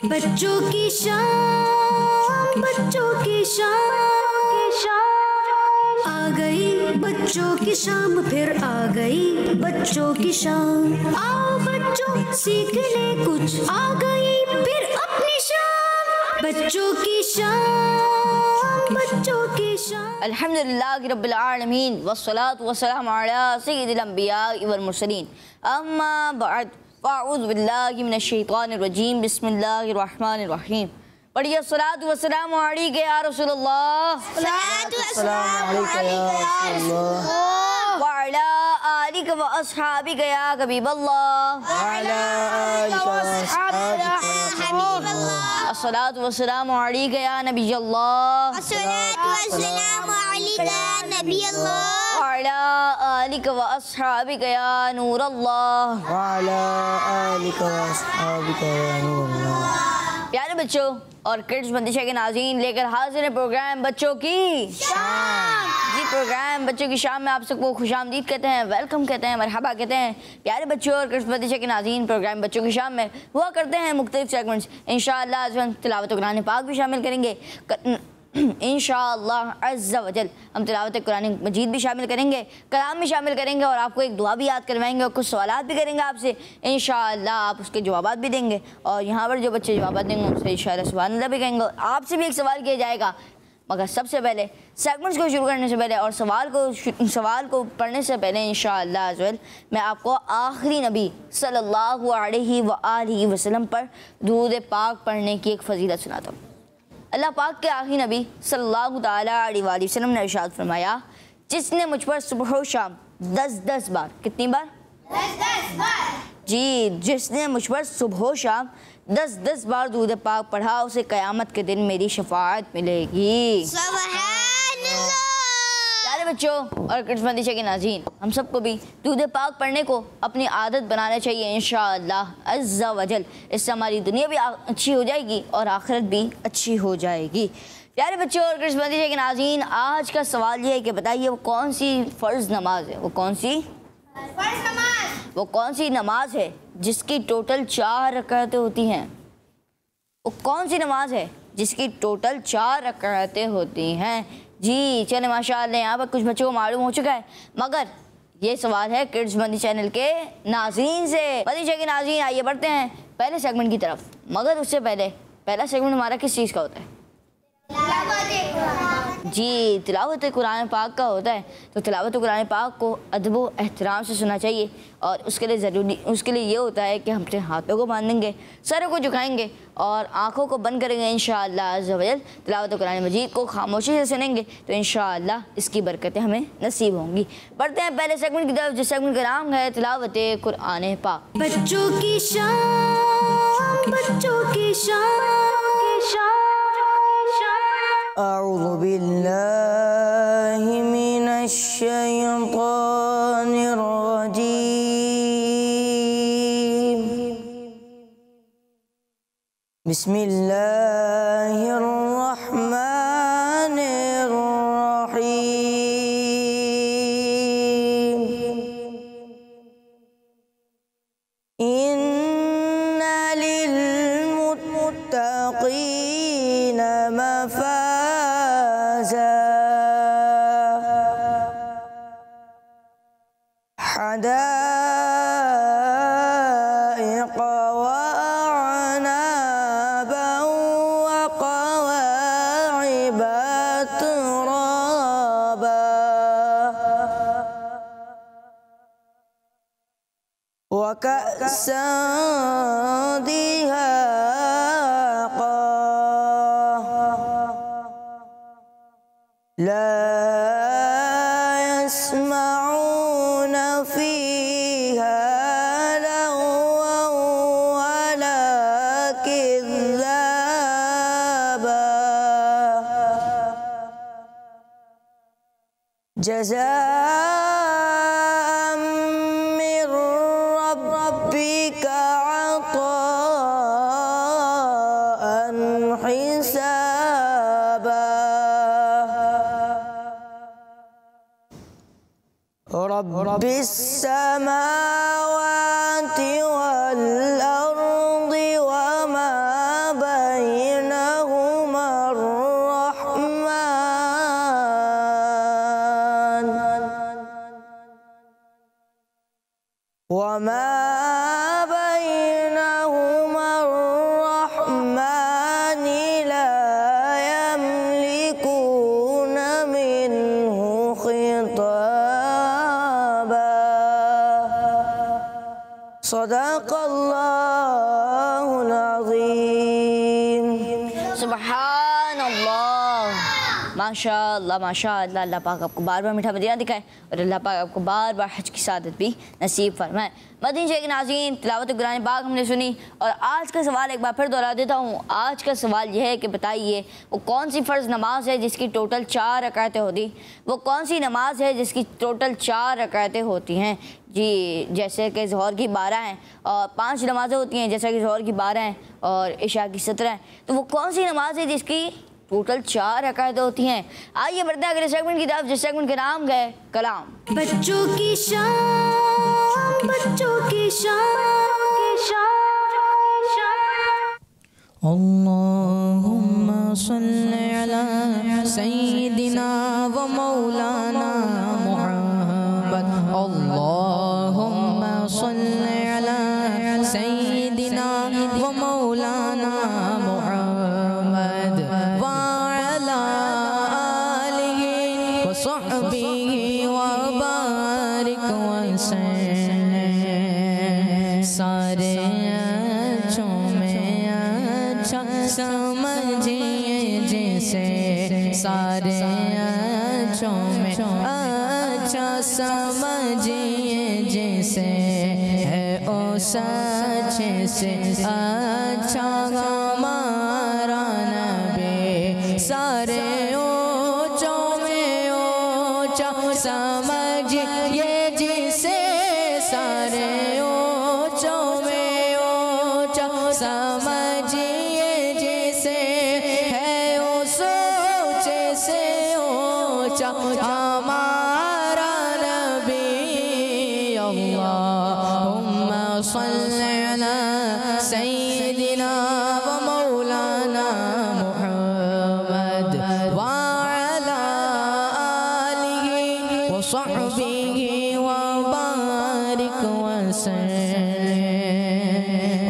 बच्चों की शाम, बच्चों की शाम आ गई, बच्चों की शाम फिर आ गई, बच्चों की शाम। आओ बच्चों सीख ले कुछ, आ गई फिर अपनी शाम, बच्चों की शाम, बच्चों की शाम। अल्हम्दुलिल्लाहि रब्बिल आलमीन वस्सलातु वस्सलामु अला सय्यिदिल अंबिया वल मुरसलीन अम्मा बअद फ़अऊज़ु बिल्लाहि मिनश शैतानिर रजीम बिस्मिल्लाहिर रहमानिर रहीम। पढ़िए सलातु वस्सलामु अलैका या रसूलल्लाह, सलातु वस्सलामु अलैका या रसूलल्लाह, व अला आलिका व अस्हाबिका या हबीबल्लाह, व अला आलिका व अस्हाबिका या हबीबल्लाह, अस्सलातु वस्सलामु अलैका या नबियल्लाह, अस्सलातु वस्सलामु अलैका या नबियल्लाह, व अला आलिका व अस्हाबिका या नूरल्लाह, व अला आलिका व अस्हाबिका या नूरल्लाह। प्यारे बच्चों और किड्स बंदिशा के नाज़रीन, लेकर हाजिर है प्रोग्राम बच्चों की शाम। जी, प्रोग्राम बच्चों की शाम में आप सबको खुशामदीद कहते हैं, वेलकम कहते हैं, मरहबा कहते हैं। प्यारे बच्चों और किड्स बंदिशा के नाज़रीन, प्रोग्राम बच्चों की शाम में हुआ करते हैं मुख्तलिफ सेगमेंट्स। इंशाअल्लाह आज हम तिलावत कुरान पाक भी शामिल करेंगे, इंशाअल्लाह अज़्ज़ा वजल हम तिलावत कुरान मजीद भी शामिल करेंगे, कलाम भी शामिल करेंगे और आपको एक दुआ भी याद करवाएंगे और कुछ सवालात भी करेंगे आपसे। इंशाअल्लाह आप उसके जवाबात भी देंगे और यहाँ पर जो बच्चे जवाबात देंगे उनसे इंशाअल्लाह सुभान अल्लाह भी कहेंगे। आपसे भी एक सवाल किया जाएगा, मगर सबसे पहले सेगमेंट्स को शुरू करने से पहले और सवाल को पढ़ने से पहले इंशाअल्लाह अज़्ज़ा वजल मैं आपको आखिरी नबी सल्लल्लाहु अलैहि व आलिहि वसल्लम पर दुरूद पाक पढ़ने की एक फजीलत सुनाता हूँ। अल्लाह पाक के आखिरी नबी सल्लल्लाहु तआला अलैहि वसल्लम ने इरशाद फरमाया, जिसने मुझ पर सुबह और शाम 10-10 बार, कितनी बार? 10-10 बार। जी, जिसने मुझ पर सुबह और शाम 10-10 बार दुरूद पाक पढ़ा उसे क़यामत के दिन मेरी शफाअत मिलेगी। सुभानअल्लाह। प्यारे बच्चों और किड्स बंदिशा के नाज़रीन, हम सबको भी दुरूद पाक पढ़ने को अपनी आदत बनाना चाहिए इंशाअल्लाह अज़्ज़ा वजल। इससे हमारी दुनिया भी अच्छी हो जाएगी और आखिरत भी अच्छी हो जाएगी। प्यारे बच्चों और किड्स बंदिशा के नाज़रीन, आज का सवाल ये है कि बताइए वो कौन सी फ़र्ज़ नमाज है, वो कौन सी नमाज है जिसकी टोटल 4 रकातें होती हैं? वो कौन सी नमाज है जिसकी टोटल 4 रकातें होती हैं? जी चले माशाअल्लाह, यहाँ पर कुछ बच्चों को मालूम हो चुका है, मगर ये सवाल है किड्स बंदी चैनल के नाज़रीन से। बंदिशा के नाज़रीन, आइए बढ़ते हैं पहले सेगमेंट की तरफ, मगर उससे पहले पहला सेगमेंट हमारा किस चीज़ का होता है? जी, तिलावत कुरान पाक का होता है। तो तिलावत कुरान पाक को अदब व एहतराम से सुनना चाहिए और उसके लिए ये होता है कि हम अपने हाथों को बांधेंगे, सरों को झुकाएंगे और आँखों को बंद करेंगे। इंशाअल्लाह अज़्ज़ा वजल तिलावत कुरान मजीद को खामोशी से सुनेंगे तो इंशाअल्लाह इसकी बरकतें हमें नसीब होंगी। बढ़ते हैं पहले सेगमेंट की तरफ, जिस सेगमेंट का नाम है तिलावत कुरान पाक। बच्चों की शाम, बच्चों की शाम। अऊज़ु बिल्लाहि मिनश शैतानिर रजीम। बिस्मिल्लाहिर रहमानिर रहीम। इन्ना लिल मुत्तक़ीना मफ़ाज़ा हदाइक़ व अअनाबा व कवाइब अतराबा व कअसन दिहाक़ा ला यस्मऊन फ़ीहा लग़वन वला किज़्ज़ाबा जज़ाअन मिन रब्बिका अताअन हिसाबा रब्बिस समावाति वल अर्दि वमा सदक़ल्लाहुल अज़ीम। सुभान अल्लाह, माशाअल्लाह माशाअल्लाह। अल्लाह पाक आपको बार बार मीठा मदीना दिखाए और अल्लाह पाक आपको बार बार हज की सादत भी नसीब फरमाए। मदीन शरीफ के नाज़रीन, तिलावत कुरान पाक हमने सुनी और आज का सवाल एक बार फिर दोहरा देता हूँ। आज का सवाल यह है कि बताइए वो कौन सी फ़र्ज़ नमाज है जिसकी टोटल 4 रकातें होती, वो कौन सी नमाज है जिसकी टोटल 4 रकातें होती हैं जी। जैसे कि ज़ोहर की 12 हैं और 5 नमाज़ें होती हैं, जैसे कि ज़ोहर की 12 हैं और इशा की 17 हैं, तो वो कौन सी नमाज है जिसकी टोटल 4 रकातें होती हैं। आइए बढ़ते हैं अगले सेगमेंट की तरफ, जिस सेगमेंट के नाम है कलाम। बच्चों की शान, बच्चों की शान। अल्लाहुम्मा सल्ली अला सय्यिदिना व मौलाना मुहम्मद। अल्लाहुम्मा सल्ली अला सय्यिदिना व मौलाना मुहम्मद व अला आलिहि व सहबिहि व बारिक वसल्लम। सारे अच्छों में अच्छा समझिए जिसे, सारे अच्छों में अच्छा समझिए जिसे, है उस अच्छे से अच्छा हमारा नबी। सारे ऊंचों में ऊंचा समझिए जिसे, सारे ऊंचों में ऊंचा समझिए जिसे, है उस ऊंचे से ऊंचा हमारा नबी। अल्लाहुम्मा सल्ली अला सय्यिदिना व मौलाना मुहम्मद व अला आलिहि व सहबिहि व बारिक वसल्लम।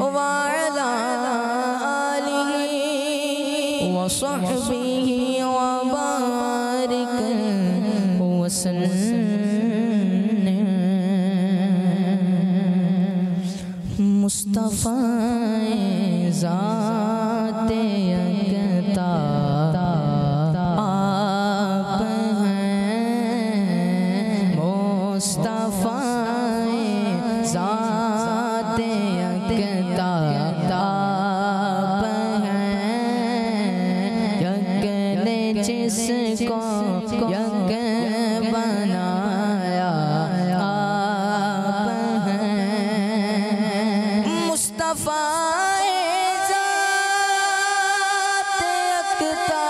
व अला आलिहि व सहबिहि व बारिक वसल्लम। मुस्तफ़ा ज़ाते यकता आप हैं। मुस्तफ़ा ज़ाते यकता आप हैं। यक ने जिसको यक बनाया आप हैं। मुस्तफ़ा ज़ात यकता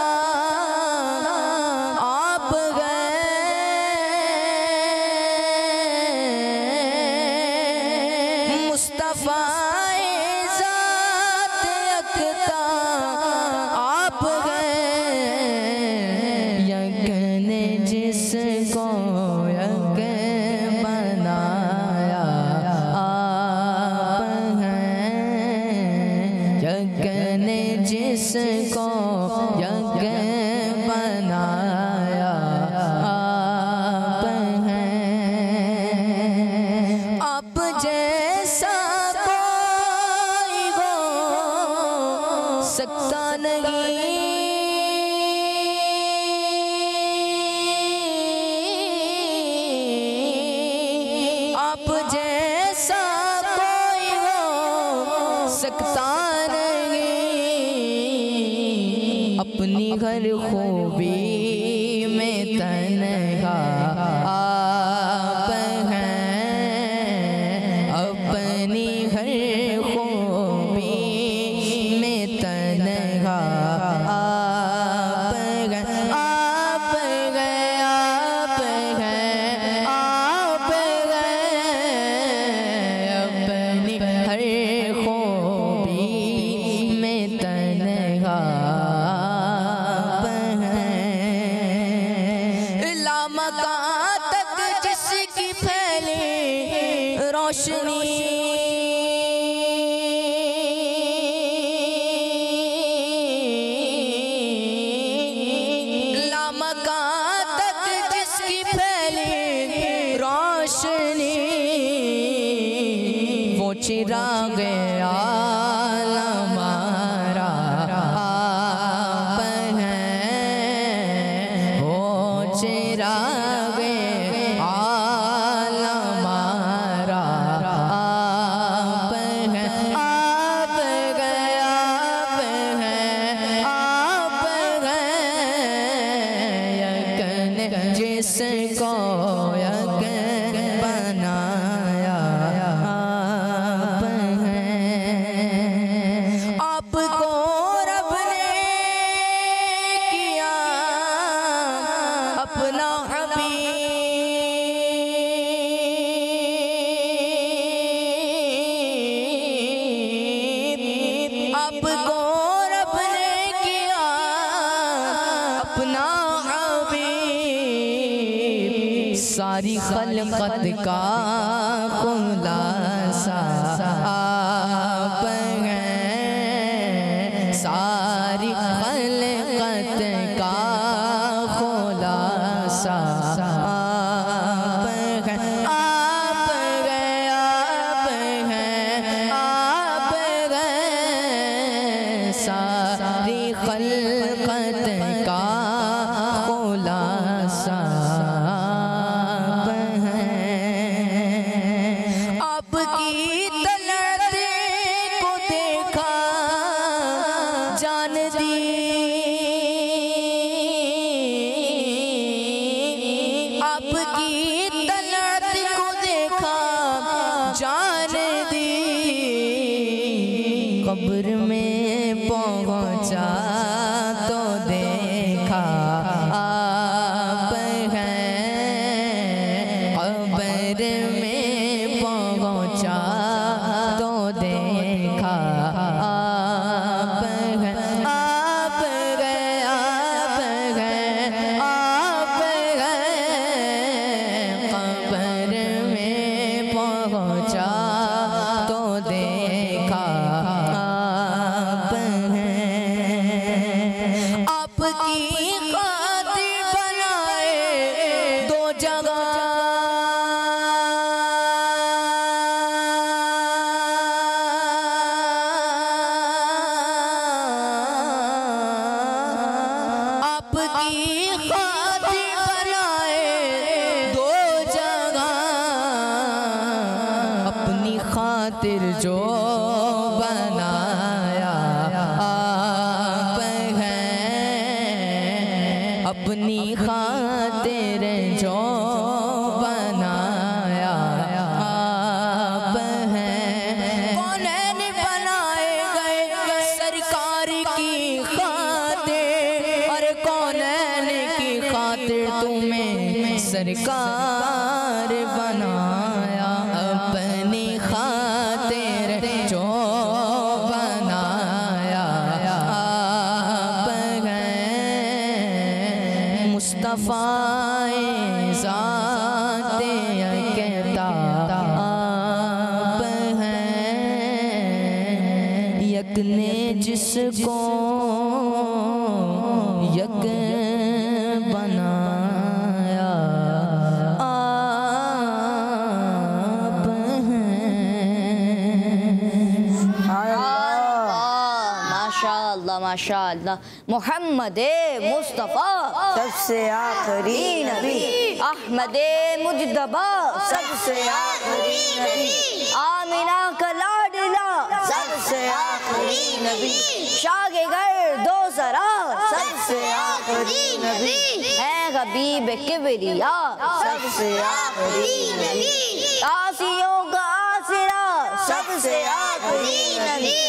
आप हैं। मुस्तफ़ा ज़ात यकता आप हैं। यक ने जिसको यक बनाया आप हैं। यक ने जिसको यक बनाया आप हैं। आप जैसा कोई हो सकता नहीं, आप जैसा कोई हो सकता नहीं। अपनी हर खूबी में तन्हा आप हैं। अपनी हर खूबी में तन्हा आप हैं। आप हैं, आप हैं, आप हैं। अपनी हर खूबी में तन्हा आप हैं। आपको रब ने किया अपना हबीब, सारी खलकत का खुलासा आप हैं, सारी खलकत का खुलासा आप हैं, आप हैं, आप हैं, आप हैं, सारी खलकत का खुलासा आप हैं। आपकी तलत को देखा जान दी, आपकी तलत को देखा जान दी, कब्र में पहुंचा तो देखा आप हैं, कब्र में पहुंचा तो देखा आप हैं, आप गए, आप गए, आप गए, कब्र में पहुंचा तो देखा आप हैं। आपकी खातिर बनाए दो जगह, आपकी खातिर बनाए दो जगह, अपनी खातिर जो बनाया आप हैं, अपनी खातिर जो बनाया आप हैं। कौनैन बनाए गए सरकार की खातिर, और कौनैन की खातिर तुम्हें सरकार बनाया, अपनी खातिर जो बनाया आप हैं। मुस्तफ़ाए ज़ाते कहता आप हैं, यक ने जिसको यक बनाया आप हैं। माशाअल्लाह माशाअल्लाह। मोहम्मद मुस्तफ़ा सबसे आखिरी नबी, अहमद मुजतबा सबसे आखिरी नबी, आमिना का लाडला सबसे आखिरी नबी, शागे घर दो सरा सबसे आखिरी नबी, है हबीब किबरिया सबसे आखिरी नबी, आसियों का आसरा सबसे आखिरी नबी,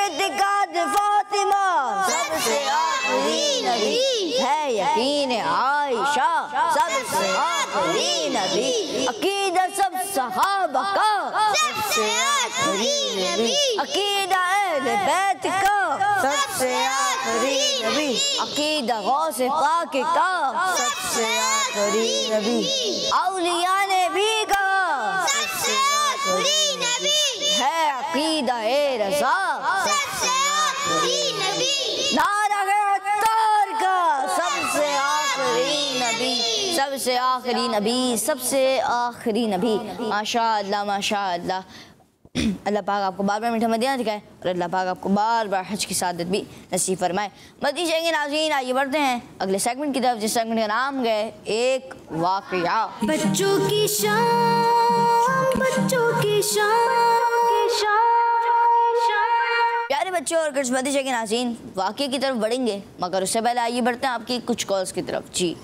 इत्तिकाद फातिमा सबसे आखिरी नबी, है यकीन आयशा सबसे आखिरी नबी, अकीदा सब सहाबा का सबसे आखिरी नबी, अकीदा अहले बैत का सबसे आखिरी नबी, अकीदा गौसे पाक का सबसे आखिरी नबी, औलिया ने भी कहा सबसे आखिरी नबी, है अकीदा ए रज़ा सबसे आखिरी नबी, नारा है अत्तार का सबसे आखिरी नबी, सबसे आखिरी नबी, सबसे आखिरी नबी। माशाअल्लाह माशाअल्लाह। अल्लाह पाक आपको बार बार मीठा मदीना दिखाए और अल्लाह पाक आपको बार बार हज की सादत भी नसीब फरमाए। मदीना जाएंगे नाज़रीन, आइए बढ़ते हैं अगले सेगमेंट की तरफ, जिस सेगमेंट का नाम है एक वाक़या। बच्चों की शान, बच्चों की शान, प्यारे बच्चों और मदीना जाएंगे नाज़रीन, वाक़ये की तरफ बढ़ेंगे, मगर उससे पहले आइए बढ़ते हैं आपकी कुछ कॉल्स की तरफ। जी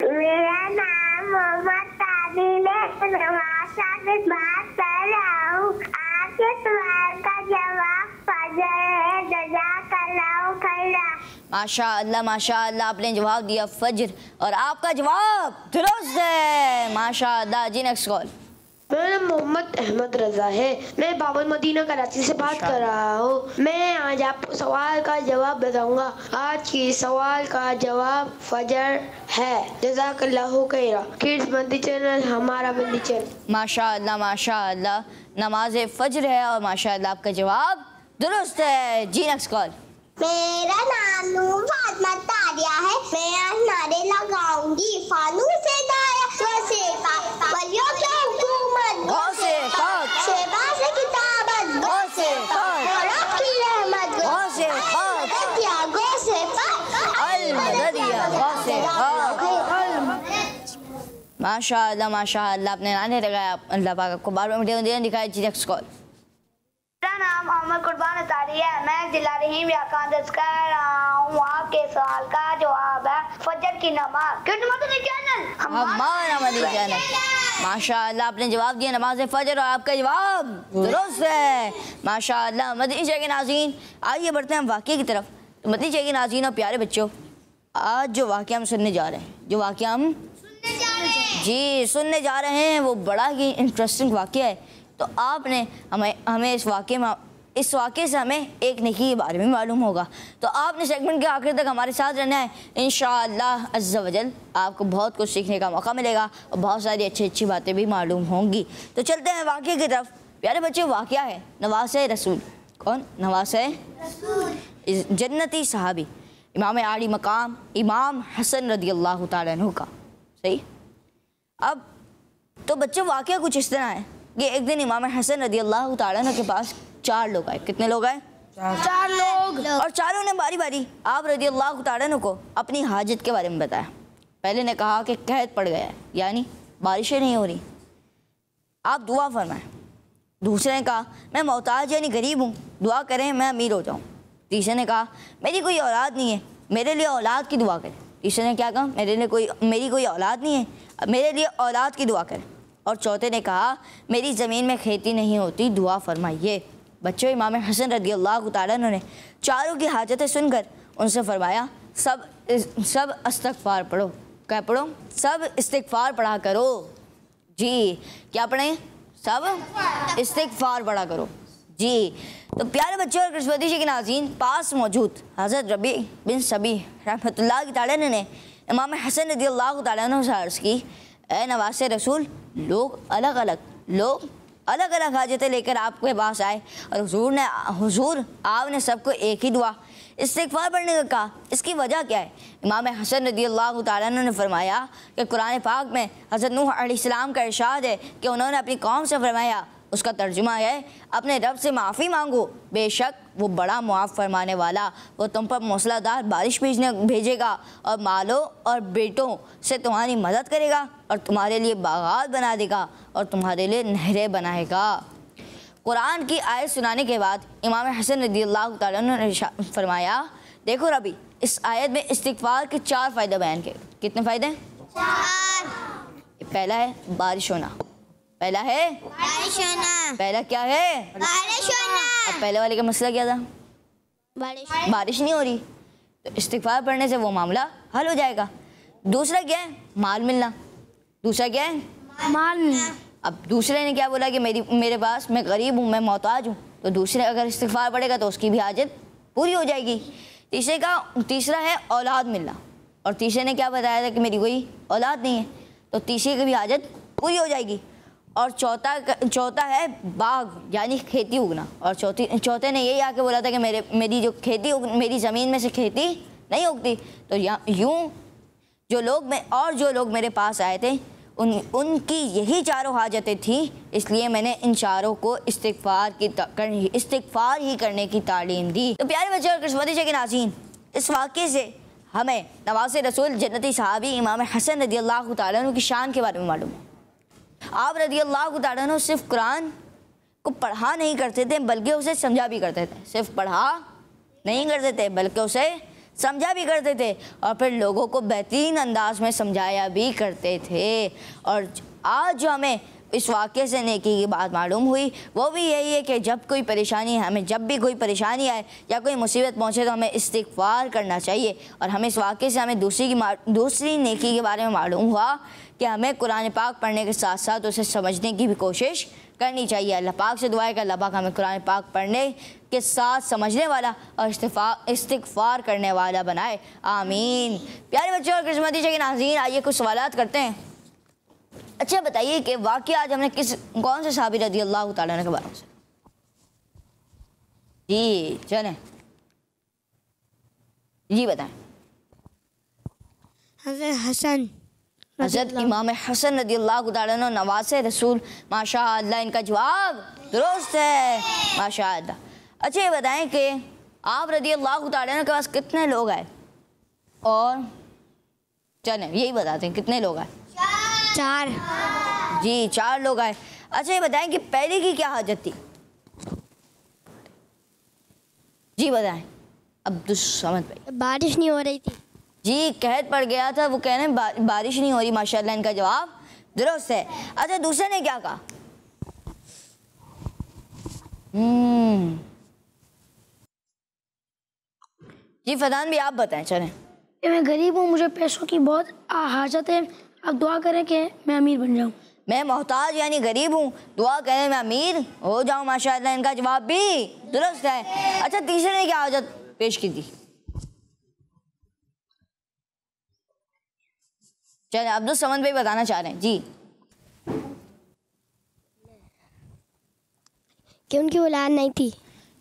मेरा नाम मोहम्मद ताबिल है, नवासा से बात कर रहा हूँ। आपके सवाल का जवाब फजर है, जज़ाकल्लाहु खैरा। माशाअल्लाह माशाअल्लाह, आपने जवाब दिया फजर और आपका जवाब दुरुस्त है। माशाअल्लाह। जी नेक्स्ट कॉल। मेरा नाम मोहम्मद अहमद रजा है। मैं बाबुल मदीना कराची से बात कर रहा हूँ। मैं आज आपको सवाल का जवाब बताऊंगा। आज की सवाल का जवाब फजर है। जज़ाकल्लाहु खैरा। किड्स मदनी चैनल हमारा मदनी चैनल। माशाअल्लाह माशाअल्लाह, नमाज फजर है और माशाअल्लाह आपका जवाब दुरुस्त है। जी नेक्स्ट कॉल। मेरा नाम नूर फातिमा तारिया है। मैं आज नारे लगाऊंगी। फानूस से दाया वैसे वलियों की हुकूमत गौ से पाक, शेबा से किताबत गौ से पाक, रब की रहमत गौ से पाक, क्या गौ से पाक अल मददिया गौ से पाक। माशाअल्लाह माशाअल्लाह, अपने नाने लगाया। अल्लाह पाक आपको बार बार मीडिया दिखाया। जी नेक्स्ट कॉल। मेरा नाम मोहम्मद कुर्बान अतारी है। मैं जिला रहीम व्याख्यान दर्ज कर रहा हूँ। आपके सवाल का जवाब है फजर की नमाज। किड्स मदनी चैनल हमारा मदनी चैनल। माशाअल्लाह आपने जवाब दिया नमाज फजर और आपका जवाब दुरुस्त है। माशाअल्लाह। मदनी चैनल के नाज़रीन, आइए बढ़ते हैं हम वाक़े की तरफ। तो मदनी चैनल के नाज़रीन और प्यारे बच्चों, आज जो वाक़या हम सुनने जा रहे हैं, जो वाक़या हम सुनने जा रहे हैं वो बड़ा ही इंटरेस्टिंग वाक़या है। तो आपने हमें इस वाक़े से हमें एक नेकी के बारे में मालूम होगा। तो आपने सेगमेंट के आखिर तक हमारे साथ रहना है। इंशाअल्लाह अज़्ज़ा वजल आपको बहुत कुछ सीखने का मौका मिलेगा और बहुत सारी अच्छी अच्छी बातें भी मालूम होंगी। तो चलते हैं वाक़े की तरफ। प्यारे बच्चे, वाक़या है नवासे रसूल। कौन? नवासे रसूल, जन्नती सहाबी, इमाम आली मकाम इमाम हसन रदियल्लाहु ताला अन्हु का। सही। अब तो बच्चे वाक़या कुछ इस तरह है कि एक दिन इमाम हसन रदियल्लाहु ताला अन्हु के पास 4 लोग आए। कितने लोग आए? 4 लोग। और चारों ने बारी बारी आप रदियल्लाहु ताला अन्हु को अपनी हाजत के बारे में बताया। पहले ने कहा कि कहत पड़ गया है, यानी बारिशें नहीं हो रही, आप दुआ फरमाएं। दूसरे ने कहा मैं मोहताज यानी गरीब हूँ, दुआ करें मैं अमीर हो जाऊँ। तीसरे ने कहा मेरी कोई औलाद नहीं है, मेरे लिए औलाद की दुआ करें। तीसरे ने क्या कहा? मेरी कोई औलाद नहीं है, मेरे लिए औलाद की दुआ करें। और चौथे ने कहा मेरी ज़मीन में खेती नहीं होती, दुआ फरमाइए। बच्चों, इमाम हसन रदियल्लाहु ताला अन्हु ने चारों की हाजतें सुनकर उनसे फरमाया सब इस्तिग़फ़ार पढ़ो। क्या पढ़ो? सब इस्तिग़फ़ार पढ़ा करो। जी, क्या पढ़ें? सब इस्तिग़फ़ार पढ़ा करो। जी। तो प्यारे बच्चों और किस्मती के नाज़रीन, पास मौजूद हज़रत रबी बिन सबी रहमतुल्लाह ताला ने इमाम हसन रदियल्लाहु ताला अन्हु से अर्ज़ की, ए नवासे रसूल, लोग अलग अलग हाजतें लेकर आपके पास आए और हुजूर आपने सबको एक ही दुआ इस्तिग़फ़ार पढ़ने का कहा। इसकी वजह क्या है? इमाम हसन रदियल्लाहु ताला अन्हु ने फरमाया कि कुरान पाक में हज़रत नूह अलैहिस्सलाम का इरशाद है कि उन्होंने अपनी कौम से फरमाया, उसका तर्जुमा है अपने रब से माफ़ी मांगो, बेशक वो बड़ा मुआफ़ फरमाने वाला, वो तुम पर मूसलाधार बारिश भेजेगा और मालों और बेटों से तुम्हारी मदद करेगा और तुम्हारे लिए बागात बना देगा और तुम्हारे लिए नहरें बनाएगा। कुरान की आयत सुनाने के बाद इमाम हसन रदियल्लाहु ताला अन्हु ने फरमाया, देखो रबी, इस आयत में इस्तिग़फ़ार के 4 फ़ायदे बयान किए। कितने फ़ायदे? 4। पहला है बारिश होना। पहला है बारिश होना। पहला क्या है? बारिश होना। अब पहले वाले का मसला क्या था? बारिश नहीं हो रही, तो इस्तिग़फ़ार पढ़ने से वो मामला हल हो जाएगा। दूसरा क्या है? माल मिलना। दूसरा क्या है? माल मिलना। अब दूसरे ने क्या बोला कि मेरे पास, मैं गरीब हूँ, मैं मोहताज हूँ, तो दूसरे अगर इस्तिग़फ़ार पढ़ेगा तो उसकी भी हाजत पूरी हो जाएगी। तीसरा है औलाद मिलना, और तीसरे ने क्या बताया था कि मेरी कोई औलाद नहीं है, तो तीसरे की भी हाजत पूरी हो जाएगी। और चौथा है बाग यानी खेती उगना, और चौथे ने यही आके बोला था कि मेरी जो खेती मेरी ज़मीन में से खेती नहीं उगती, तो यूँ जो लोग मेरे पास आए थे उनकी यही चारों हाजतें थी, इसलिए मैंने इन चारों को इस्तिग़फ़ार ही करने की तालीम दी। तो प्यारे बच्चे और किस्मती के नाज़रीन, इस वाक़े से हमें नवासे रसूल जन्नती सहाबी इमाम हसन रदियल्लाहु ताला अन्हु की शान के बारे में मालूम है। आप रदियल्लाहु ताला अन्हु सिर्फ कुरान को पढ़ा नहीं करते थे बल्कि उसे समझा भी करते थे। सिर्फ पढ़ा नहीं करते थे बल्कि उसे समझा भी करते थे और फिर लोगों को बेहतरीन अंदाज में समझाया भी करते थे। और आज जो हमें इस वाक़े से नेकी की बात मालूम हुई वो भी यही है कि जब कोई परेशानी हमें जब भी कोई परेशानी आए या कोई मुसीबत पहुँचे तो हमें इस्तिग़फ़ार करना चाहिए। और हमें इस वाक़े से हमें दूसरी नेकी के बारे में मालूम हुआ कि हमें कुरान पाक पढ़ने के साथ साथ उसे समझने की भी कोशिश करनी चाहिए। अल्लाह पाक से दुआ है कि अल्लाह पाक हमें कुरान पाक पढ़ने के साथ समझने वाला और इस्तिग़फ़ार करने वाला बनाए, आमीन। प्यारे बच्चों और किस्मती के नाज़रीन, आइए कुछ सवालात करते हैं। अच्छा बताइए कि वाक़या आज हमने कौन से सहाबी रज़ियल्लाहु ताला अन्हु के बारे में सुना? जी चलें, जी बताएं। हज़रत इमाम हसन रज़ियल्लाहु ताला अन्हु नवासे रसूल, माशाअल्लाह इनका जवाब दुरुस्त है, माशाअल्लाह। अच्छा ये बताएं कि आप रज़ियल्लाहु ताला अन्हु के पास कितने लोग आए? और चलें यही बताते हैं, कितने लोग आए? 4। जी 4 लोग आए। अच्छा ये बताएं कि पहले की क्या हाजत थी? जी बताएं अब्दुल समद भाई। बारिश नहीं हो रही थी जी, कहत पड़ गया था, वो कह रहे हैं बारिश नहीं हो रही, माशाल्लाह इनका जवाब दुरुस्त है। अच्छा दूसरे ने क्या कहा? जी फरहान भी आप बताएं। चलें। मैं गरीब हूँ, मुझे पैसों की बहुत हाजत है, आप दुआ करें कि मैं अमीर बन जाऊँ। मैं मोहताज यानी गरीब हूँ, दुआ करें मैं अमीर हो जाऊँ, माशाल्लाह इनका जवाब भी दुरुस्त है। अच्छा तीसरे ने क्या हाजत पेश की थी? चलें अब्दुल समद भाई बताना चाह रहे हैं। जी कि उनकी औलाद नहीं थी।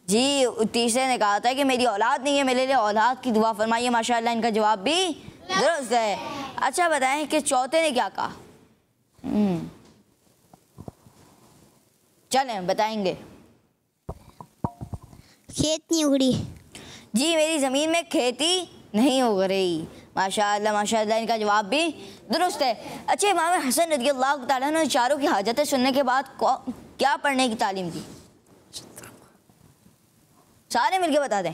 जी तीसरे ने कहा था कि मेरी औलाद नहीं है, मेरे लिए औलाद की दुआ फरमाइए, माशाल्लाह इनका जवाब भी दुरुस्त है। अच्छा बताएं कि चौथे ने क्या कहा? चलें बताएंगे। खेत नहीं उगड़ी। जी मेरी ज़मीन में खेती नहीं हो रही, माशाअल्लाह माशाअल्लाह इनका जवाब भी दुरुस्त है। अच्छा इमाम हसन रज़ियल्लाहु ताला अन्हु ने चारों की हाजतें सुनने के बाद क्या पढ़ने की तालीम दी? सारे मिलके बता दें।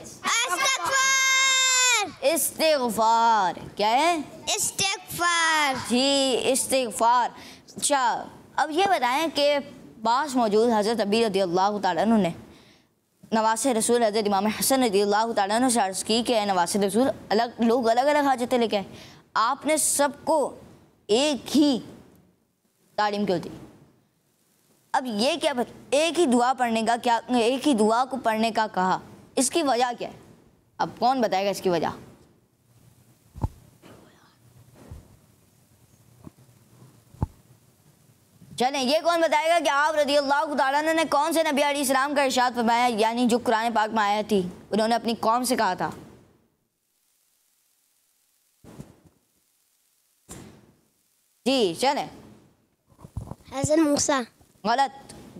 इस्तिग़फ़ार। क्या है? इस्तिग़फ़ार। जी इस्तिग़फ़ार। अच्छा अब ये बताएं कि पास मौजूद हज़रत अबी रज़ियल्लाहु ताला अन्हु ने नवासे रसूल हज़रत इमाम हसन रज़ियल्लाहु ताला अन्हु से अर्ज़ की कि नवासे रसूल लोग अलग अलग हाजतें लेके आए, आपने सबको एक ही तालीम क्यों दी? अब ये क्या एक ही दुआ पढ़ने का क्या, एक ही दुआ को पढ़ने का कहा, इसकी वजह क्या है? अब कौन बताएगा इसकी वजह? चलें ये कौन बताएगा कि आप रज़ियल्लाहु ताला अन्हु ने कौन से नबी अलैहिस्सलाम का इरशाद फरमाया, यानी जो कुरान पाक में आया थी उन्होंने अपनी कौम से कहा था? जी चलें। हज़रत मूसा। गलत।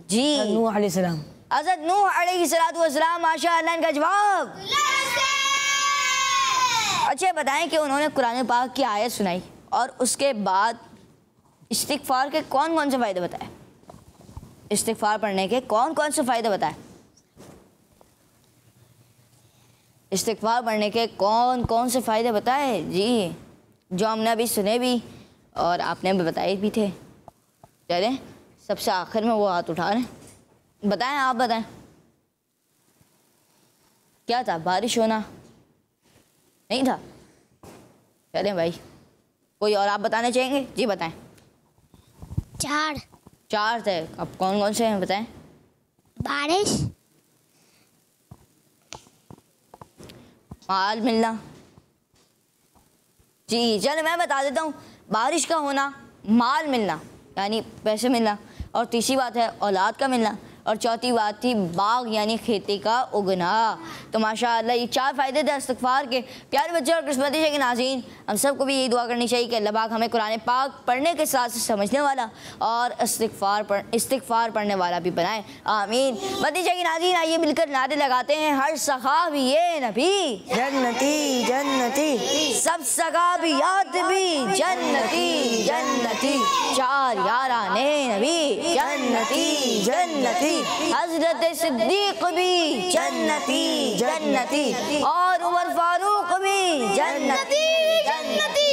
जी नूह अलैहिस्सलाम। हज़रत नूह अलैहिस्सलाम, माशाअल्लाह इनका जवाब। अच्छा बताएं कि उन्होंने कुरान पाक की आयत सुनाई और उसके बाद इस्तिग़फ़ार के कौन कौन से फ़ायदे बताए? इस्तिग़फ़ार पढ़ने के कौन कौन से फ़ायदे बताए? इस्तिग़फ़ार पढ़ने के कौन कौन से फ़ायदे बताए? जी जो हमने अभी सुने भी और आपने भी बताए भी थे। चलें सबसे आखिर में वो हाथ उठा रहे हैं, बताएं आप बताएं क्या था? बारिश होना नहीं था? चलें भाई कोई और आप बताने चाहेंगे? जी बताएं। 4 थे। अब कौन कौन से हैं बताएं? बारिश, माल मिलना। जी चलो मैं बता देता हूँ, बारिश का होना, माल मिलना यानी पैसे मिलना, और तीसरी बात है औलाद का मिलना, और चौथी बात थी बाग यानी खेती का उगना। तो माशाअल्लाह ये 4 फ़ायदे थे इस्तिग़फ़ार के। प्यारे बच्चों और किस्मती के नाज़रीन, हम सबको भी यही दुआ करनी चाहिए कि अल्लाह पाक हमें कुरान पाक पढ़ने के साथ समझने वाला और इस्तिग़फ़ार पढ़ने वाला भी बनाए, आमीन। भतीजे की नाज़रीन आइए मिलकर नारे लगाते हैं, हर सख़ाबी ये नबी जन्नती जन्नती, सब सग़ाबियात भी जन्नती जन्नती, 4 याराने नबी जन्नती जन्नती, हज़रत सिद्दीक़ भी जन्नती जन्नती, और उमर फारूक भी जन्नती जन्नती,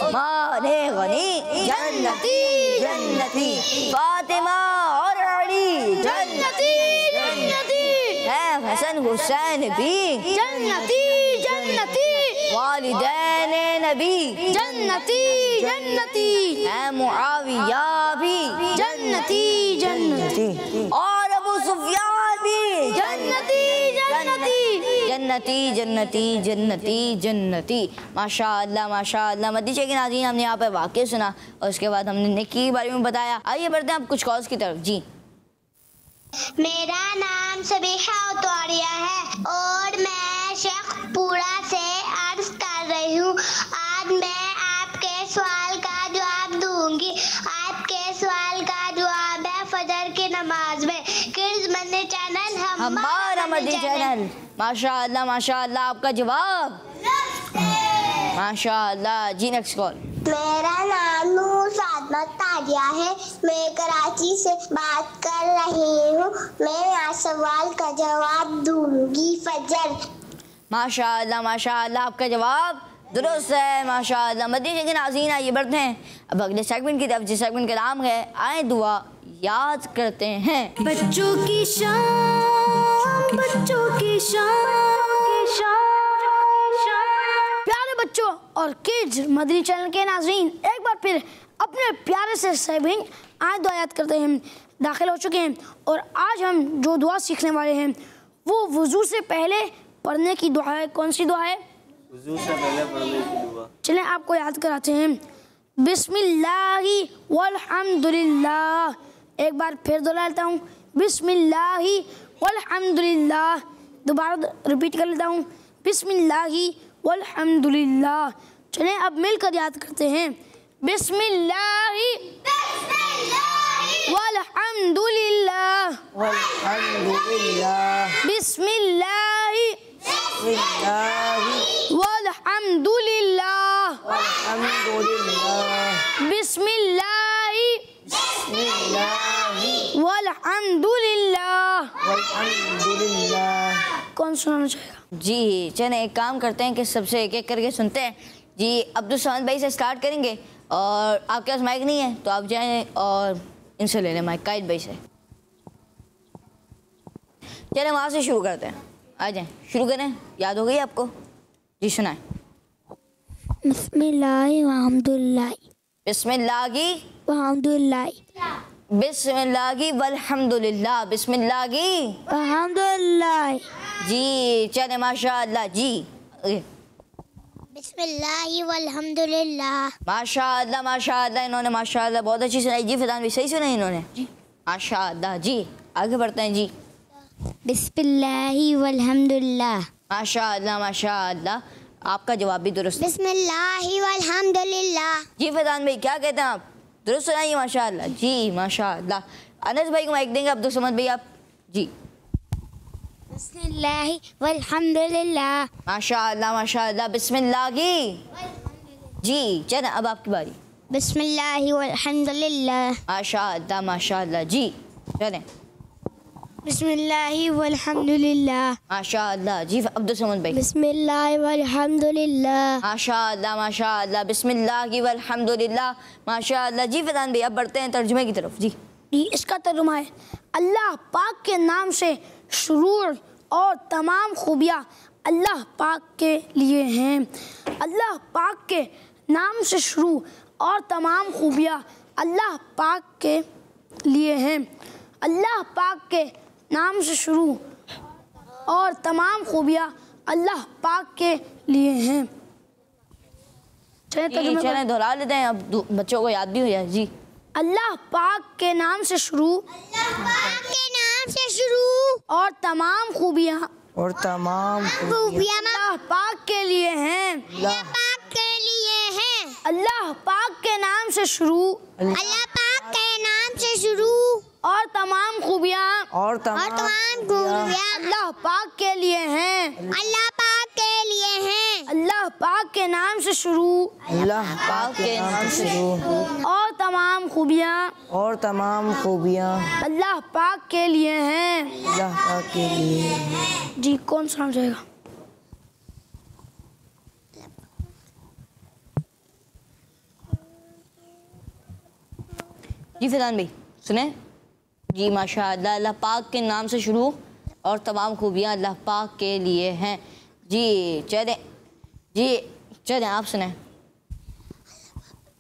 उस्मान गनी जन्नती जन्नती, फातिमा और अली जन्नती जन्नती, है हसन हुसैन भी जन्नती जन्नती, वालिदैन नबी जन्नती जन्नती, है मुआविया भी जन्नती जन्नती, और अबू सुफियान भी जन्नती जन्नती, जन्नती जन्नती जन्नती जन्नती। माशाअल्लाह माशाअल्लाह। मदीशे की नाज़रीन, हमने यहाँ पे वाक़या सुना और उसके बाद हमने नेकी के बारे में बताया। आइए बढ़ते हैं अब कुछ कॉल्स की तरफ। जी, मेरा नाम सबीहा उतवारिया है और मैं शेखपुरा से अर्ज कर रही हूँ। आज मैं आपके सवाल का जवाब दूंगी। आपके सवाल का जवाब है फजर की नमाज में किड्स मनी चैनल हमारा मदी चैनल। माशाअल्लाह माशाअल्लाह, आपका जवाब माशाअल्लाह। जी, नेक्स्ट कॉल। मेरा नाम नूर फातिमा ताजिया है, मैं कराची से बात कर रही हूँ। मैं आज सवाल का जवाब दूंगी फजर। माशाअल्लाह माशाअल्लाह, आपका जवाब दुरुस्त है माशाअल्लाह। मदीशे के नाज़रीन, आइए बढ़ते हैं अब अगले सेगमेंट की तरफ, जिस सेगमेंट का नाम है आए दुआ याद करते हैं। बच्चों की शाम, बच्चों की शाम, प्यारे बच्चों और किड्स मदनी चैनल के नाज़रीन, एक बार फिर अपने प्यारे से सेविंग आए दुआ याद करते हैं दाखिल हो चुके हैं। और आज हम जो दुआ सीखने वाले हैं वो वुज़ू से पहले पढ़ने की दुआ है। कौन सी दुआ है? वुज़ू से पहले पढ़ने की दुआ। चलें आपको याद कराते हैं। बिस्मिल्लाहि वल्हम्दुलिल्लाह। एक बार फिर दोहरा लेता हूँ, बिस्मिल्लाहि वल्हम्दुलिल्लाह। दोबारा रिपीट कर लेता हूँ, बिस्मिल्लाहि वल्हम्दुलिल्लाह। चलें अब मिलकर याद करते हैं। बिस्मिल्लाहि वल्हम्दुलिल्लाह, वल्हम्दुलिल्लाह, बिस्मिल्लाहि वल्हम्दुलिल्लाह, वल्हम्दुलिल्लाह, बिस्मिल्लाहि बिस्मिल्लाह, वल्हम्दुलिल्लाह। वल्हम्दुलिल्लाह। कौन सुनाना चाहेगा? जी, चलें एक काम करते हैं कि सबसे एक एक करके सुनते हैं। जी, अब्दुल समद भाई से स्टार्ट करेंगे और आपके पास माइक नहीं है तो आप जाएं और इनसे ले लें माइक, कायद भाई से। चलें वहाँ से शुरू करते हैं, आ जाएं शुरू करें। याद हो गई आपको? जी सुनाएं। बिस्मिल्लाहि वल्हम्दुलिल्लाहि, बिस्मिल्लाही वल्हम्दुलिल्लाहि, बिस्मिल्लाही वल्हम्दुलिल्लाह, बिस्मिल्लाही। वल्हम्दुलिल्लाहि, जी चलें माशाअल्लाह। जी बिस्मिल्लाहि वल्हम्दुलिल्लाह, माशाअल्लाह माशाअल्लाह, इन्होंने माशाअल्लाह बहुत अच्छी सुनाई। जी फैजान भी सही सुनाई इन्होंने। जी माशाअल्लाह। जी आगे बढ़ते हैं। जी बिस्मिल्लाहि वल्हम्दुलिल्लाह, माशाअल्लाह माशाअल्लाह, आपका जवाब भी दुरुस्त। बिस्मिल्लाहि वल्हम्दुलिल्लाह, जी फैजान भाई क्या कहते हैं आप? दुरुस्त सुनाइए माशाअल्लाह। जी माशाअल्लाह। अनस भाई को माइक देंगे, अब्दुल समद भाई आप। जी बिस्मिल्लाहि वल्हम्दुलिल्लाह, माशाअल्लाह माशाअल्लाह, बिस्मिल्लाही। जी चलें अब आपकी बारी। बिस्मिल्लाहि वल्हम्दुलिल्लाह, माशाअल्लाह माशाअल्लाह। जी चलें बिस्मिल्लाहि वल्हम्दुलिल्लाह, माशाअल्लाह। जी अब्दुल समद भाई। बिस्मिल्लाहि वल्हम्दुलिल्लाह, माशाअल्लाह माशाअल्लाह, बिस्मिल्लाही वल्हम्दुलिल्लाह, माशाअल्लाह। जी फैजान भाई अब बढ़ते हैं तर्जुमे की तरफ। जी इसका तर्जुमा है, अल्लाह पाक के नाम से शुरू और तमाम खूबियाँ अल्लाह पाक के लिए हैं। अल्लाह पाक के नाम से शुरू और तमाम खूबियाँ अल्लाह पाक के लिए हैं। अल्लाह पाक के नाम से शुरू और तमाम खूबियाँ अल्लाह पाक के लिए हैं। चलें दोहरा लेते हैं, अब बच्चों को याद भी हो जाए। जी अल्लाह पाक के नाम से शुरू, और तमाम खूबियाँ अल्लाह पाक के लिए हैं। अल्लाह पाक के नाम से शुरू और तमाम खूबियाँ अल्लाह पाक के लिए हैं। अल्लाह पाक के नाम से शुरू अल्लाह पाक के नाम से शुरू और तमाम खूबियाँ अल्लाह पाक के लिए हैं। अल्लाह पाक के लिए। जी कौन सुना जाएगा? जी फैजान भाई सुने जी। माशाअल्लाह, अल्लाह पाक के नाम से शुरू और तमाम खूबियाँ अल्लाह पाक के लिए हैं। जी चलें आप सुने।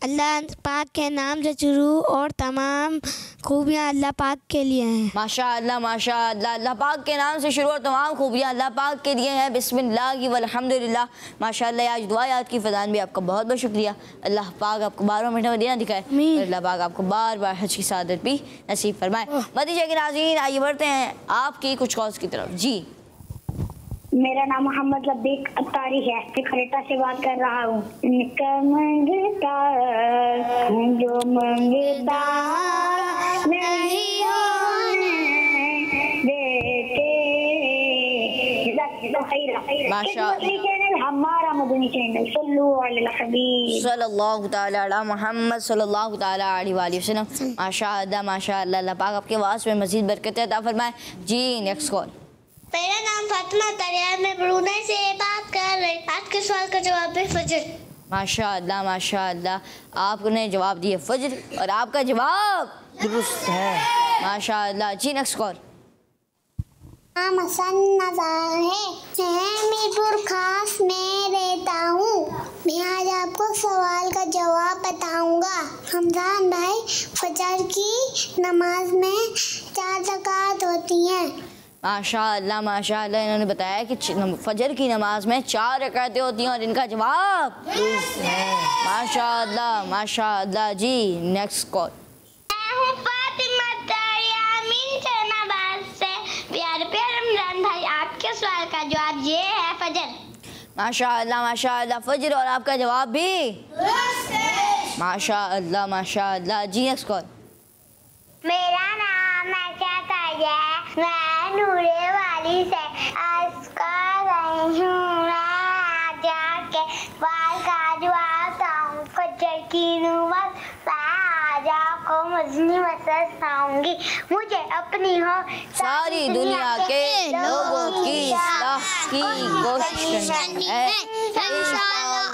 अल्लाह पाक के नाम से शुरू और तमाम खूबियाँ अल्लाह पाक के लिए हैं। माशाअल्लाह माशाअल्लाह, अल्लाह पाक के नाम से शुरू और तमाम खूबियाँ अल्लाह पाक के लिए हैं। बिस्मिल्लाह वल्हम्दुलिल्लाह। माशाअल्लाह, आज दुआ याद की फैजान भी आपका बहुत बहुत शुक्रिया। अल्लाह पाक आपको 12 मिनट मदीना दिखाए और अल्लाह पाक आपको बार बार हज की सादत भी नसीब फरमाए। मदीना के नाज़रीन, आइए बढ़ते हैं आपकी कुछ कॉल्स की तरफ। जी मेरा नाम मोहम्मद लब्बीक अत्तारी है, मैं खरेटा से बात कर रहा हूँ। मंगता जो मंगता नहीं होने देते। चैनल हमारा मदनी चैनल सल्लल्लाहु ताला अला मोहम्मद सल्लल्लाहु ताला अलैहि वसल्लम। माशाअल्लाह माशाअल्लाह, अल्लाह पाक आपके आवाज़ में मज़ीद बरकत अता फरमाए। जी नेक्स्ट कॉल। मेरा नाम फातिमा तरिया, मैं ब्रूनेई से बात कर रही। आज के सवाल का जवाब है फजर। माशाअल्लाह माशाअल्लाह, आपने जवाब दिया फजर और आपका जवाब दुरुस्त है। माशाअल्लाह। जी नेक्स्ट कॉल। नाम हसन नज़ार है, मैं मीरपुर खास में रहता हूँ। मैं आज आपको सवाल का जवाब बताऊंगा। हमजान भाई, फजर की नमाज में 4 रकात होती हैं। माशाअल्लाह माशाअल्लाह, इन्होंने बताया कि फजर की नमाज में 4 रकातें होती हैं और इनका जवाब दुरुस्त है। माशाअल्लाह माशाअल्लाह। जी नेक्स्ट कॉल। मैं हूँ फातिमा तरिया मीनबाद से। प्यारे प्यारे रमजान भाई, आपके सवाल का जवाब ये है फजर। माशाअल्लाह माशाअल्लाह, फजर और आपका जवाब भी दुरुस्त है। माशाअल्लाह माशाअल्लाह। जी नेक्स्ट कॉल। मेरा नाम है, मैं नूरे वाली से आज कर रही हूँ। मैं जाके सवाल का जवाब दूँ। फजर की नमाज आज आपको मजनी मसला सुनाऊंगी। मुझे अपनी हो सारी दुनिया के लोगों की इस्लाह की कोशिश करनी है इंशाअल्लाह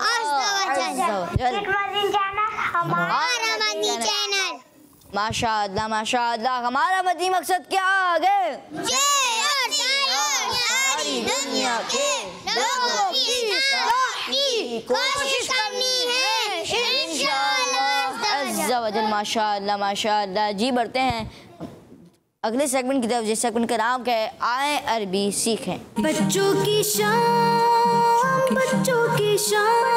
हमारा मदनी चैनल। माशाअल्लाह माशाअल्लाह, हमारा मदनी मकसद क्या आगे सारी दुनिया के लोगों की इस्लाह की कोशिश करनी है इंशाअल्लाह अज़्ज़ा वजल। माशाअल्लाह माशाअल्लाह। जी बढ़ते हैं अगले सेगमेंट की तरफ, जिस सेगमेंट का नाम क्या है आए अरबी सीखें। बच्चों की शान, बच्चों की शान।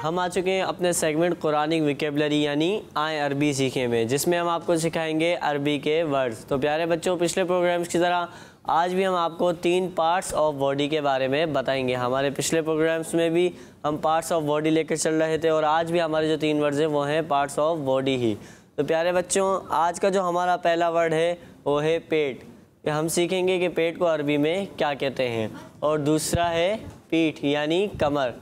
हम आ चुके हैं अपने सेगमेंट कुरानिक विकेबलरी यानी आए अरबी सीखें में, जिसमें हम आपको सिखाएंगे अरबी के वर्ड्स। तो प्यारे बच्चों, पिछले प्रोग्राम्स की तरह आज भी हम आपको 3 पार्ट्स ऑफ बॉडी के बारे में बताएंगे। हमारे पिछले प्रोग्राम्स में भी हम पार्ट्स ऑफ बॉडी लेकर चल रहे थे और आज भी हमारे जो 3 वर्ड्स हैं वो हैं पार्ट्स ऑफ बॉडी ही। तो प्यारे बच्चों, आज का जो हमारा पहला वर्ड है वो है पेट। हम सीखेंगे कि पेट को अरबी में क्या कहते हैं। और दूसरा है पीठ यानी कमर,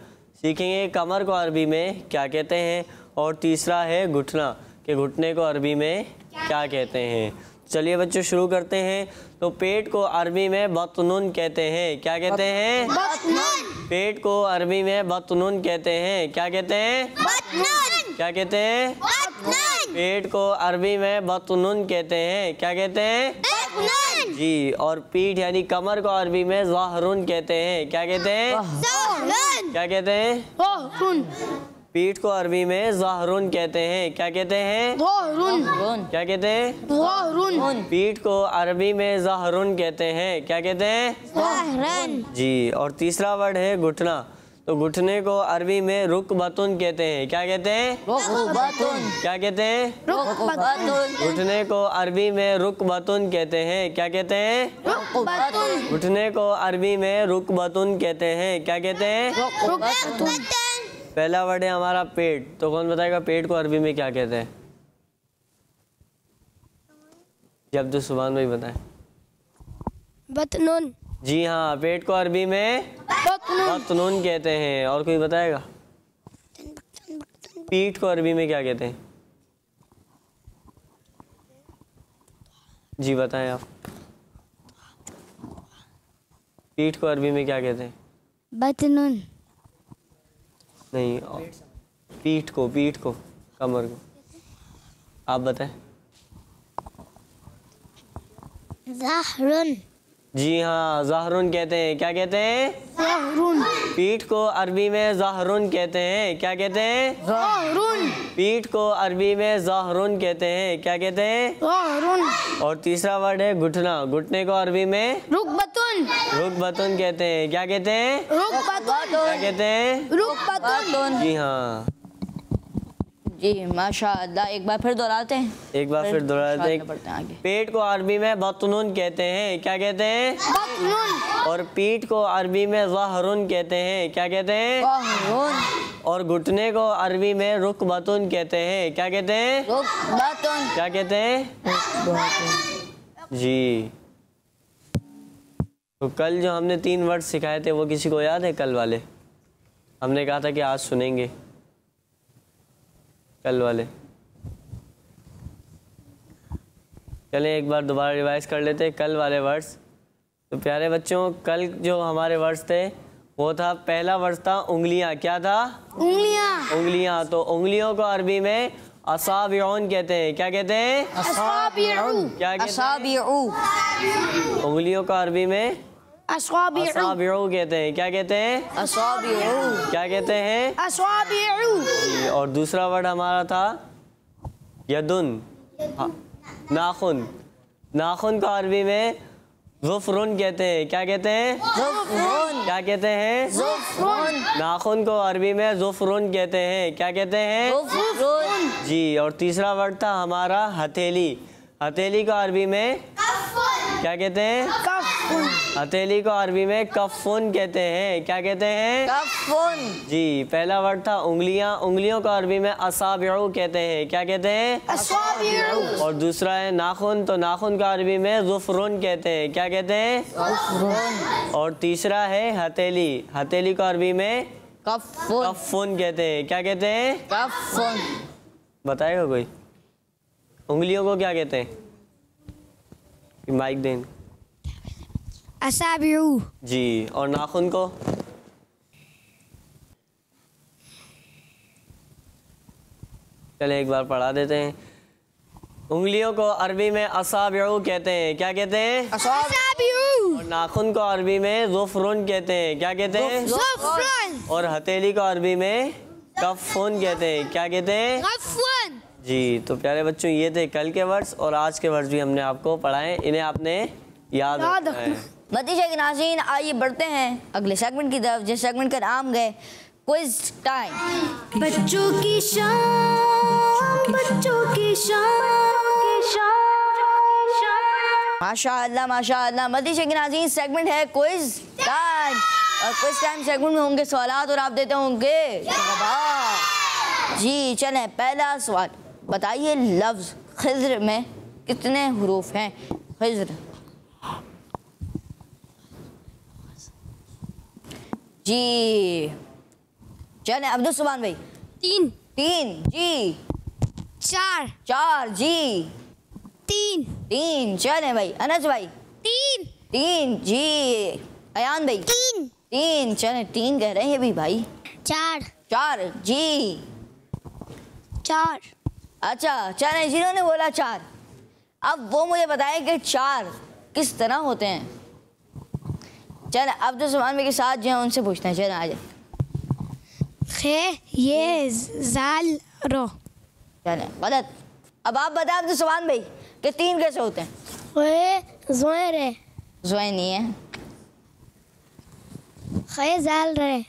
सीखेंगे कमर को अरबी में क्या कहते हैं। और तीसरा है घुटना, कि घुटने को अरबी में क्या कहते हैं। चलिए बच्चों शुरू करते हैं। तो पेट को अरबी में बतनुन कहते हैं। क्या कहते हैं? बतनुन। पेट को अरबी में बतनुन कहते हैं। क्या कहते हैं? बतनुन। क्या कहते हैं? बतनुन। पेट को अरबी में बतनुन कहते हैं। क्या कहते हैं? बतनुन। जी। और पीठ यानी कमर को अरबी में ज़हरुन कहते हैं। क्या कहते हैं? ज़हरुन। क्या कहते हैं? ज़हरुन। पीठ को अरबी में ज़हरुन कहते हैं। क्या कहते हैं? ज़हरुन। क्या कहते हैं? ज़हरुन। पीठ को अरबी में ज़हरुन कहते हैं। क्या कहते हैं? ज़हरुन। जी। और तीसरा वर्ड है घुटना। तो घुटने को अरबी में रुकबतुन कहते हैं। क्या कहते हैं? रुकबतुन। क्या कहते हैं? रुकबतुन। घुटने को अरबी में रुकबतुन कहते हैं। क्या कहते हैं? रुकबतुन। घुटने को अरबी में रुकबतुन कहते हैं। क्या कहते हैं? रुकबतुन। पहला वर्ड है हमारा पेट। तो कौन बताएगा पेट को अरबी में क्या कहते हैं? जब तो सुभान भाई बताएं। बतनुन। जी हाँ, पेट को अरबी में बतनुन कहते हैं। और कोई बताएगा? पीठ को अरबी में क्या कहते हैं? जी बताएं आप। पीठ को अरबी में क्या कहते हैं? बतनुन। नहीं, पीठ को कमर को आप बताएं। ज़हरुन। जी हाँ, ज़हरुन कहते हैं। क्या कहते हैं? ज़हरुन। पीठ को अरबी में ज़हरुन कहते हैं। क्या कहते हैं? ज़हरुन। पीठ को अरबी में ज़हरुन कहते हैं। क्या कहते हैं? ज़हरुन। और तीसरा वर्ड है घुटना। घुटने को अरबी में रुकबतुन। रुकबतुन कहते हैं। क्या कहते हैं? रुकबतुन। क्या कहते हैं? रुकबतुन। जी हाँ, जी माशाअल्लाह। एक बार फिर दोहराते हैं। एक बार फिर दोहराते हैं। पढ़ते हैं आगे। पेट को अरबी में बतनुन कहते हैं। क्या कहते हैं? बतनुन। और पीठ को अरबी में ज़हरुन कहते हैं। क्या कहते हैं? ज़हरुन। और घुटने को अरबी में रुकबतुन कहते हैं। क्या कहते हैं? रुकबतुन। क्या कहते हैं? जी। तो कल जो हमने 3 वर्ड सिखाए थे वो किसी को याद है? कल वाले हमने कहा था कि आज सुनेंगे। कल वाले चलें एक बार दोबारा रिवाइज कर लेते हैं कल वाले वर्ड्स। तो प्यारे बच्चों, कल जो हमारे वर्ड्स थे वो था, पहला वर्ड था उंगलियां। क्या था? उंगलियां। उंगलियां। तो उंगलियों को अरबी में असाबिउन कहते हैं। क्या कहते हैं? असाबिउ। क्या कहते असाबिउ। हैं? उंगलियों का अरबी में असाबिउ। असाबिउ कहते हैं। क्या कहते हैं? असाबिउ। क्या कहते हैं? असाबिउ। और दूसरा वर्ड हमारा था यदुन। हाँ, नाखून। नाखून का अरबी में ज़ुफ़रुन कहते हैं। क्या कहते हैं? ज़ुफ़रुन। क्या कहते हैं? ज़ुफ़रुन। नाखून को अरबी में ज़ुफ़रुन कहते हैं। क्या कहते हैं? ज़ुफ़रुन। जी। और तीसरा वर्ड था हमारा हथेली। हथेली को अरबी में क्या कहते हैं? कफ़ुन। हथेली को अरबी में कफ़ुन कहते हैं। क्या कहते हैं? कफ़ुन। जी। पहला वर्ड था उंगलियां। उंगलियों को अरबी में असाबिउ कहते हैं। क्या कहते हैं? असाबिउ। और दूसरा है नाखून। तो नाखून का अरबी में ज़ुफ़रुन कहते हैं। क्या कहते हैं? ज़ुफ़रुन। और तीसरा है हथेली। हथेली को अरबी में कफ़ुन। कफ़ुन कहते हैं। क्या कहते हैं? कफ़ुन। बताएगा कोई? उंगलियों को क्या कहते हैं? माइक दें। असाबिउ। जी। और नाखून को? चले एक बार पढ़ा देते हैं। उंगलियों को अरबी में असाबिउ कहते हैं। क्या कहते हैं? असाबिउ। और नाखून को अरबी में ज़ुफ़रुन कहते हैं। क्या कहते हैं? ज़ुफ़रुन। और हथेली को अरबी में कफ़ुन कहते हैं। क्या कहते हैं? कफ़ुन। जी। तो प्यारे बच्चों, ये थे कल के वर्ड्स और आज के वर्ड्स भी हमने आपको पढ़ाए। इन्हें आपने याद रखना है। मतीशा के नाज़रीन, आइए बढ़ते हैं अगले सेगमेंट की तरफ, जिस सेगमेंट का नाम है क्विज टाइम। बच्चों की शाम, बच्चों की शाम। माशाअल्लाह माशाअल्लाह। मतीशा के नाज़रीन, सेगमेंट है क्विज टाइम। और क्विज टाइम सेगमेंट में होंगे सवालात और आप देते होंगे जवाब। जी चलें, पहला सवाल बताइए, लफ्ज़ खिज़्र में कितने हुरूफ हैं? खिज़्र। जी चलें, अब्दुल सुभान भाई। 3। 3। जी। 4। 4। जी। 3। 3। चलें भाई। अनस भाई। 3। 3। जी। अयान भाई। 3। 3। चलें, 3 कह रहे हैं भी भाई। 4। 4। जी। 4। अच्छा चलें, जिन्होंने बोला 4, अब वो मुझे बताएं कि 4 किस तरह होते हैं। चलें, अब्दुल सुभान भाई के साथ जो है उनसे पूछते हैं। चलें आ जाए। खे ये जाल रो। चलें, गलत। अब आप बताएं अब्दुल सुभान भाई कि 3 कैसे होते हैं? खे ज़ोए रे। ज़ोए नहीं है, खे जाल रे।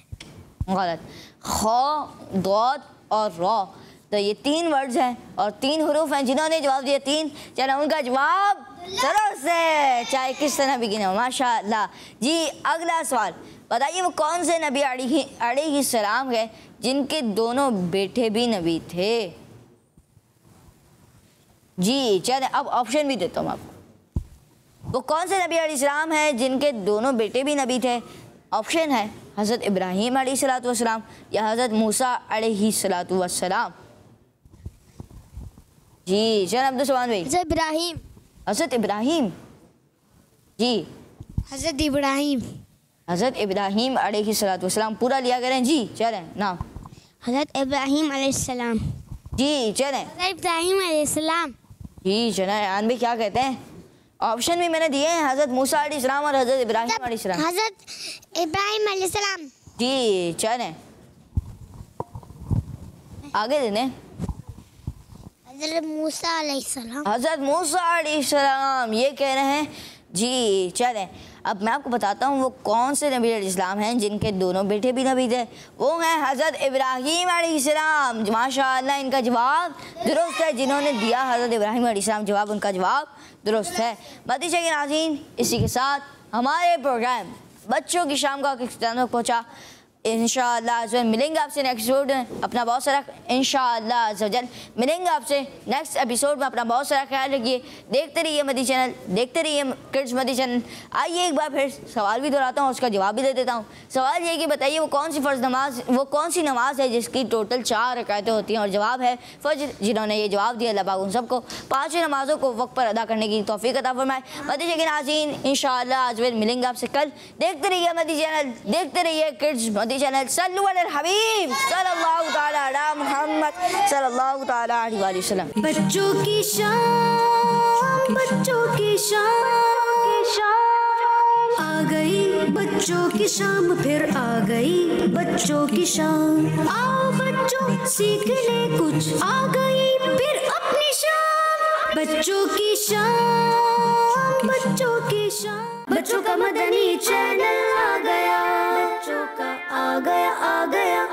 गलत। खौ, दौद और रौ, तो ये 3 वर्ड्स हैं और 3 हरूफ हैं। जिन्होंने जवाब दिया 3, चलो उनका जवाब जरूर से, चाहे किस तरह भी गिने हो। माशाअल्लाह। जी अगला सवाल बताइए, वो कौन से नबी अलैहिस्सलाम है जिनके दोनों बेटे भी नबी थे? जी चले, अब ऑप्शन भी देता हूँ आपको। वो कौन से नबी अलैहिस्सलाम है जिनके दोनों बेटे भी नबी थे? ऑप्शन है हज़रत इब्राहीम अलैहिस्सलाम या हज़रत मूसा अलैहिस्सलाम। जी चल अब्दुल सुभान भाई। हज़रत इब्राहीम। हज़रत इब्राहीम। जी हज़रत इब्राहीम। हज़रत इब्राहीम अलैहिस्सलाम पूरा लिया करें। जी चलें नाम। हज़रत इब्राहीम अलैहिस्सलाम। जी चलें। इब्राहिम अलैहिस्सलाम। जी चलें, आन भी क्या कहते हैं? ऑप्शन भी मैंने दिए हैं, हज़रत मूसा अलैहिस्सलाम और हज़रत इब्राहिम अलैहिस्सलाम। हज़रत इब्राहिम अलैहिस्सलाम। जी चलें, आगे देने। हज़रत मूसा अलैहिस्सलाम। हज़रत मूसा अलैहिस्सलाम ये कह रहे हैं। जी चलें, अब मैं आपको बताता हूँ वो कौन से नबी अलैहिस्सलाम हैं जिनके दोनों बेटे भी नबी थे। वो हैं हज़रत इब्राहीम अलैहिस्सलाम। माशाअल्लाह इनका जवाब दुरुस्त है, जिन्होंने दिया हज़रत इब्राहीम अलैहिस्सलाम जवाब, उनका जवाब दुरुस्त है। मदीशा के नाज़रीन, इसी के साथ हमारे प्रोग्राम बच्चों की शाम का इख्तिताम तक पहुँचा। इंशाअल्लाह अज़्ज़ वजल मिलेंगे आपसे नेक्स्ट एपिसोड में। अपना बहुत सारा इंशाअल्लाह अज़्ज़ वजल मिलेंगे आपसे नेक्स्ट एपिसोड में। अपना बहुत सारा ख्याल रखिए। देखते रहिए मदी चैनल, देखते रहिए किड्स मदी चैनल। आइए एक बार फिर सवाल भी दोहराता हूँ, उसका जवाब भी दे देता हूँ। सवाल ये कि बताइए वो कौन सी फ़र्ज़ नमाज, वो कौन सी नमाज है जिसकी टोटल 4 रकातें होती हैं? और जवाब है फ़ज्र। जिन्होंने ये जवाब दिया अल्लाह पाक उन सबको 5 नमाज़ों को वक्त पर अदा करने की तौफ़ीक़ अता फ़रमाए। मदीशा के नाज़रीन, इंशाअल्लाह अज़्ज़ वजल मिलेंगे आपसे कल। देखते रहिए मदी चैनल, देखते रहिए किड्स मदी चैनल। सल्लु अलल हबीब सल्लल्लाहु तआला अला मुहम्मद सल्लल्लाहु तआला अलैहि वसल्लम। बच्चों की शाम, बच्चों की शाम आ गई, बच्चों की शाम फिर आ गई, बच्चों की शाम। आओ बच्चों सीख ले कुछ, आ गई फिर अपनी शाम। बच्चों की शाम, बच्चों की शाम। बच्चों का मदनी चैनल आ गया, बच्चों का आ गया, आ गया।